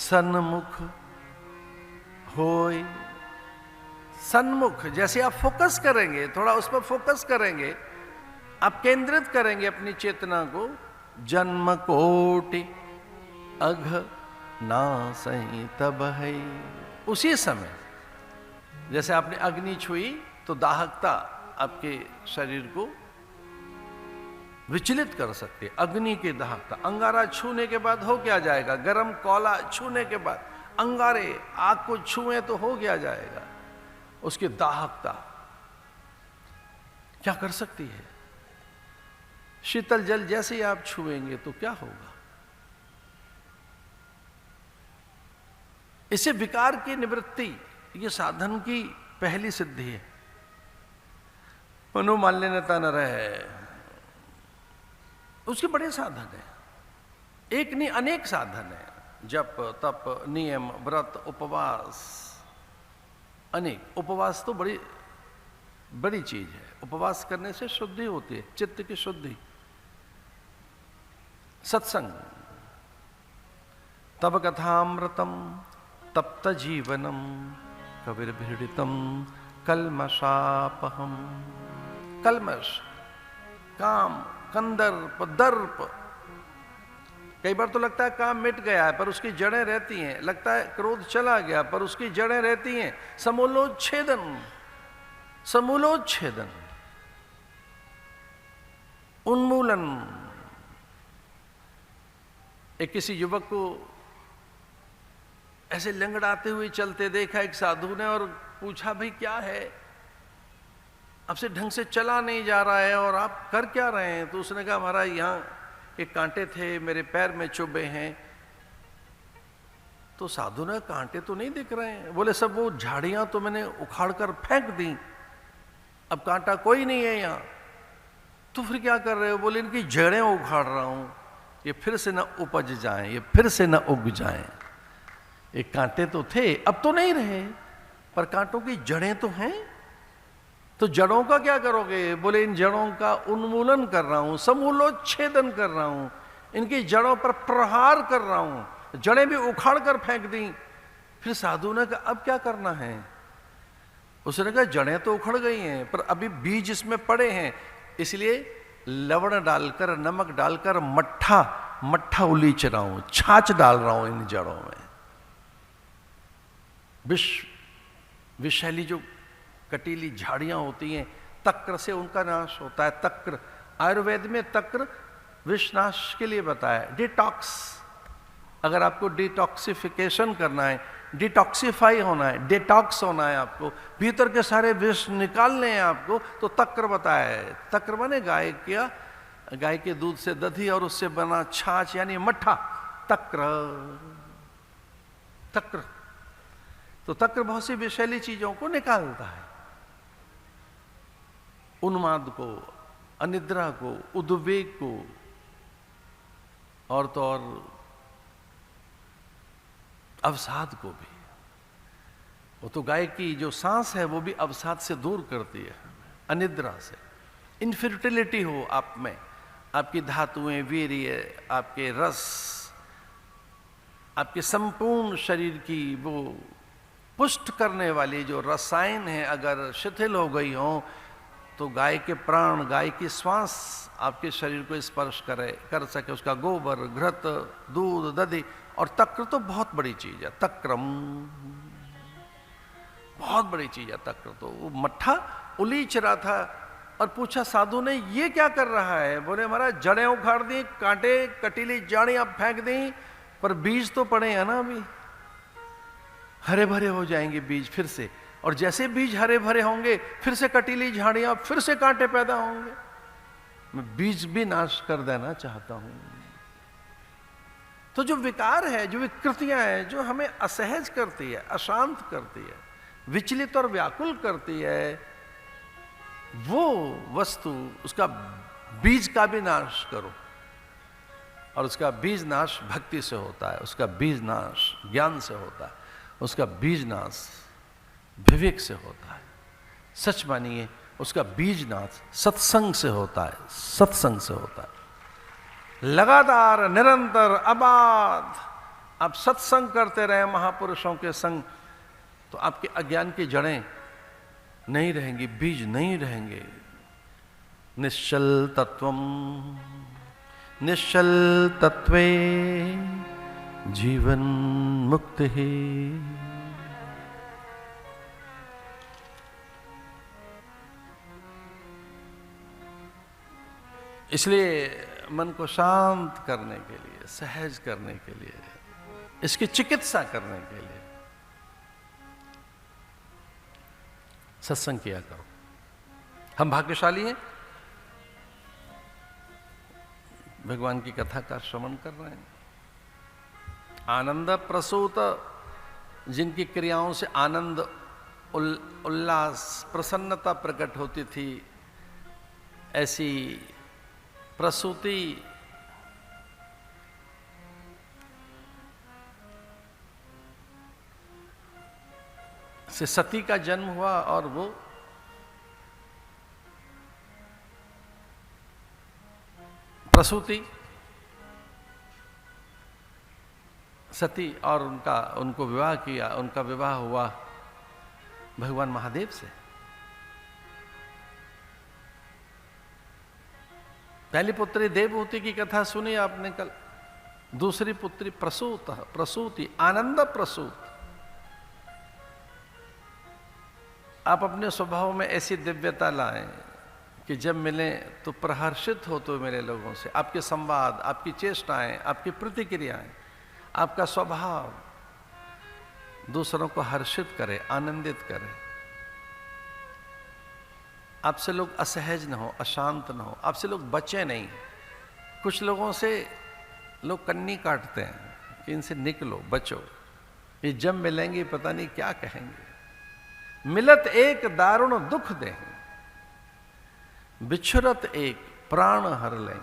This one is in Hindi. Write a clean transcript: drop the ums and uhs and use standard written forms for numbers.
सन्मुख होय। सन्मुख, जैसे आप फोकस करेंगे, थोड़ा उस पर फोकस करेंगे, आप केंद्रित करेंगे अपनी चेतना को, जन्म कोटि अघ नासहि तब है। उसी समय जैसे आपने अग्नि छुई तो दाहकता आपके शरीर को विचलित कर सकती है। अग्नि की दाहकता, अंगारा छूने के बाद हो क्या जाएगा, गरम कोयला छूने के बाद अंगारे आग को छुए तो हो क्या जाएगा, उसकी दाहकता क्या कर सकती है। शीतल जल जैसे ही आप छुएंगे तो क्या होगा। इसे विकार की निवृत्ति, ये साधन की पहली सिद्धि है। मनोमालिन्यता न रहे, उसके बड़े साधन है, एक नहीं अनेक साधन है। जप तप नियम व्रत उपवास, अनेक। उपवास तो बड़ी बड़ी चीज है। उपवास करने से शुद्धि होती है, चित्त की शुद्धि। सत्संग, तब कथामृतम तप्त जीवनम कविर्भिड़ितम कल्मषापहम। कल्मष, काम, कंदर्प, दर्प। कई बार तो लगता है काम मिट गया है पर उसकी जड़ें रहती हैं, लगता है क्रोध चला गया पर उसकी जड़ें रहती हैं। समूलोच्छेदन, समूलोच्छेदन, उन्मूलन। एक किसी युवक को ऐसे लंगड़ाते हुए चलते देखा एक साधु ने और पूछा, भाई क्या है, आपसे ढंग से चला नहीं जा रहा है और आप कर क्या रहे हैं। तो उसने कहा, महाराज यहाँ एक कांटे थे, मेरे पैर में चुभे हैं। तो साधु ने, कांटे तो नहीं दिख रहे हैं। बोले, सब वो झाड़ियां तो मैंने उखाड़ कर फेंक दी, अब कांटा कोई नहीं है यहाँ। तो फिर क्या कर रहे हो। बोले, इनकी जड़ें उखाड़ रहा हूं, ये फिर से ना उपज जाएं, ये फिर से ना उग जाएं। ये कांटे तो थे, अब तो नहीं रहे, पर कांटों की जड़ें तो हैं। तो जड़ों का क्या करोगे। बोले, इन जड़ों का उन्मूलन कर रहा हूं, समूलोच्छेदन कर रहा हूं, इनकी जड़ों पर प्रहार कर रहा हूं। जड़ें भी उखाड़ कर फेंक दी। फिर साधु ने कहा, अब क्या करना है। उसने कहा, जड़ें तो उखड़ गई हैं पर अभी बीज इसमें पड़े हैं, इसलिए लवण डालकर, नमक डालकर मट्ठा उलीच रहा हूं, छाछ डाल रहा हूं इन जड़ों में। विषैली जो कटीली झाड़ियां होती हैं, तक्र से उनका नाश होता है। तक्र, आयुर्वेद में तक्र विषनाश के लिए बताया। डिटॉक्स, अगर आपको डिटॉक्सिफिकेशन करना है, डिटॉक्सिफाई होना है, डिटॉक्स होना है, आपको भीतर के सारे विष निकालने हैं आपको, तो तक्र बताया है। तक्र माने गाय के दूध से दधी और उससे बना छाछ, यानी मट्ठा। तक्र, तक्र। तो तक्र बहुत सी विषैली चीजों को निकालता है, उन्माद को, अनिद्रा को, उद्वेग को, और तो और अवसाद को भी। वो तो गाय की जो सांस है वो भी अवसाद से दूर करती है, अनिद्रा से। इनफर्टिलिटी हो आप में, आपकी धातुएं, वीर्य, आपके रस, आपके संपूर्ण शरीर की वो पुष्ट करने वाली जो रसायन है अगर शिथिल हो गई हो, तो गाय के प्राण, गाय की श्वास आपके शरीर को स्पर्श कर सके, उसका गोबर, घृत, दूध, दधी। और तक्र तो बहुत बड़ी चीज है। तक्रम बहुत बड़ी चीज है तक्र। तो वो मट्ठा उलीच रहा था और पूछा साधु ने, ये क्या कर रहा है। बोले, महाराज जड़ें उखाड़ दी, कांटे कटीली झाड़ियां फेंक दी, पर बीज तो पड़े हैं ना, अभी हरे भरे हो जाएंगे बीज फिर से। और जैसे बीज हरे भरे होंगे फिर से कटीली झाड़ियां, फिर से कांटे पैदा होंगे। मैं बीज भी नाश कर देना चाहता हूं। तो जो विकार है, जो विकृतियां हैं, जो हमें असहज करती है, अशांत करती है, विचलित और व्याकुल करती है, वो वस्तु, उसका बीज का भी नाश करो। और उसका बीज नाश भक्ति से होता है, उसका बीज नाश ज्ञान से होता है, उसका बीज नाश विवेक से होता है। सच मानिए, उसका बीज नाश सत्संग से होता है, सत्संग से होता है। लगातार, निरंतर, अबाध आप सत्संग करते रहे महापुरुषों के संग, तो आपके अज्ञान की जड़ें नहीं रहेंगी, बीज नहीं रहेंगे। निश्चल तत्वम निश्चल तत्वे जीवन मुक्त है। इसलिए मन को शांत करने के लिए, सहज करने के लिए, इसकी चिकित्सा करने के लिए सत्संग किया करो। हम भाग्यशाली हैं, भगवान की कथा का श्रवण कर रहे हैं। आनंद प्रसूत, जिनकी क्रियाओं से आनंद, उल्लास, प्रसन्नता प्रकट होती थी, ऐसी प्रसूति से सती का जन्म हुआ, और वो प्रसूति सती, और उनको विवाह किया, उनका विवाह हुआ भगवान महादेव से। पहली पुत्री देवहूति की कथा सुनी आपने कल, दूसरी पुत्री प्रसूति, आनंद प्रसूत। आप अपने स्वभाव में ऐसी दिव्यता लाएं कि जब मिलें तो प्रहर्षित हो तो मेरे लोगों से। आपके संवाद, आपकी चेष्टाएं, आपकी प्रतिक्रियाएं, आपका स्वभाव दूसरों को हर्षित करे, आनंदित करे। आपसे लोग असहज न हो, अशांत न हो, आपसे लोग बचे नहीं। कुछ लोगों से लोग कन्नी काटते हैं कि इनसे निकलो, बचो, ये जब मिलेंगे पता नहीं क्या कहेंगे। मिलत एक दारुण दुख दें, बिछुरत एक प्राण हर लें।